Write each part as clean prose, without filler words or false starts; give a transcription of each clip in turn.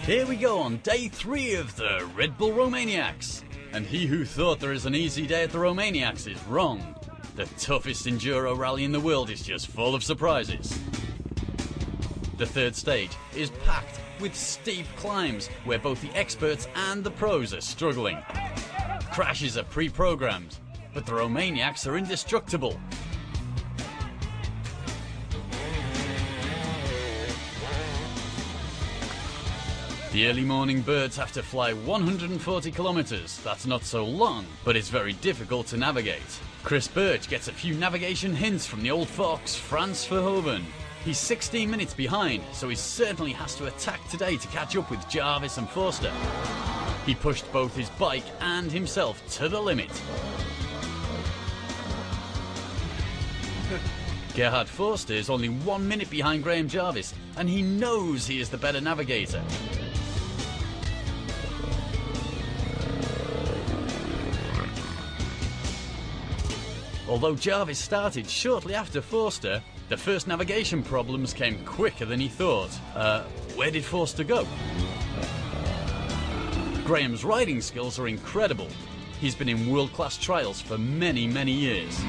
Here we go on day 3 of the RedBull roManiacs. And he who thought there is an easy day at the roManiacs is wrong. The toughest Enduro rally in the world is just full of surprises. The third stage is packed with steep climbs where both the experts and the pros are struggling. Crashes are pre-programmed, but the roManiacs are indestructible. The early morning birds have to fly 140 kilometers. That's not so long, but it's very difficult to navigate. Chris Birch gets a few navigation hints from the old fox, Frans Verhoeven. He's 16 minutes behind, so he certainly has to attack today to catch up with Jarvis and Forster. He pushed both his bike and himself to the limit. Gerhard Forster is only 1 minute behind Graham Jarvis, and he knows he is the better navigator. Although Jarvis started shortly after Forster, the first navigation problems came quicker than he thought. Where did Forster go? Graham's riding skills are incredible. He's been in world-class trials for many, many years.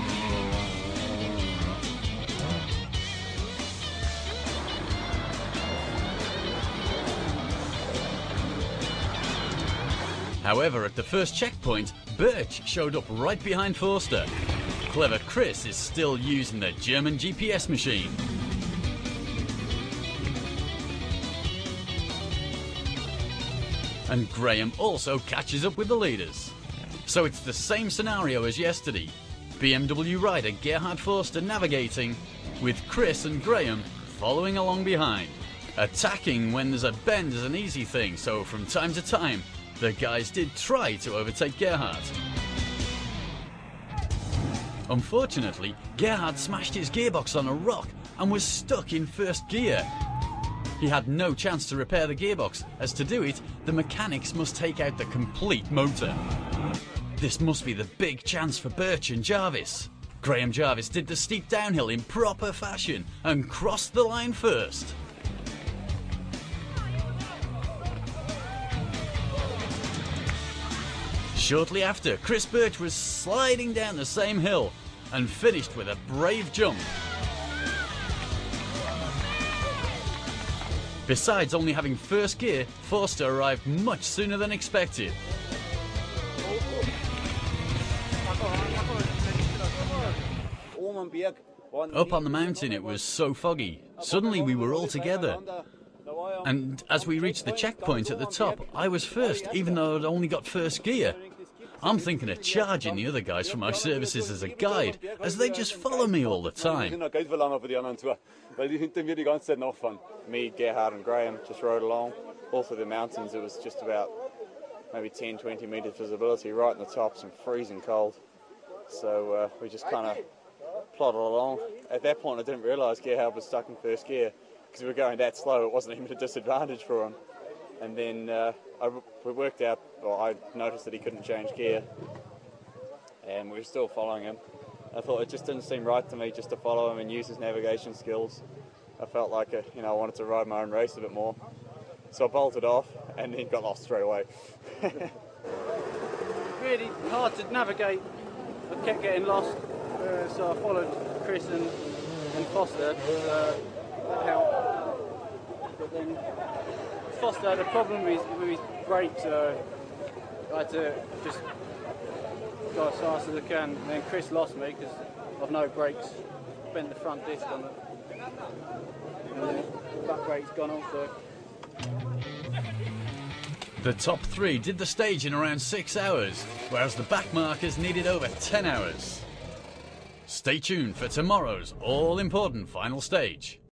However, at the first checkpoint, Birch showed up right behind Forster. Clever Chris is still using the German GPS machine. And Graham also catches up with the leaders. So it's the same scenario as yesterday. BMW rider Gerhard Forster navigating, with Chris and Graham following along behind. Attacking when there's a bend is an easy thing, so from time to time, the guys did try to overtake Gerhard. Unfortunately, Gerhard smashed his gearbox on a rock and was stuck in first gear. He had no chance to repair the gearbox, as to do it, the mechanics must take out the complete motor. This must be the big chance for Birch and Jarvis. Graham Jarvis did the steep downhill in proper fashion and crossed the line first. Shortly after, Chris Birch was sliding down the same hill and finished with a brave jump. Besides only having first gear, Forster arrived much sooner than expected. Up on the mountain it was so foggy. Suddenly we were all together. And as we reached the checkpoint at the top, I was first, even though I'd only got first gear. I'm thinking of charging the other guys for my services as a guide, as they just follow me all the time. Me, Gerhard and Graham just rode along. Also the mountains, it was just about maybe 10-20 metres visibility right in the tops and freezing cold. So we just kind of plodded along. At that point I didn't realise Gerhard was stuck in first gear, because we were going that slow, it wasn't even a disadvantage for him. And then we worked out, or I noticed that he couldn't change gear, and we were still following him. I thought it just didn't seem right to me just to follow him and use his navigation skills. I felt like I wanted to ride my own race a bit more. So I bolted off and then got lost straight away. Really hard to navigate. I kept getting lost, so I followed Chris and Forster. That helped. But then Forster had a problem with his brakes, so I had to just go as fast as I can. And then Chris lost me because I've no brakes, bent the front disc on it. And the back brake's gone also. The top 3 did the stage in around 6 hours, whereas the back markers needed over 10 hours. Stay tuned for tomorrow's all-important final stage.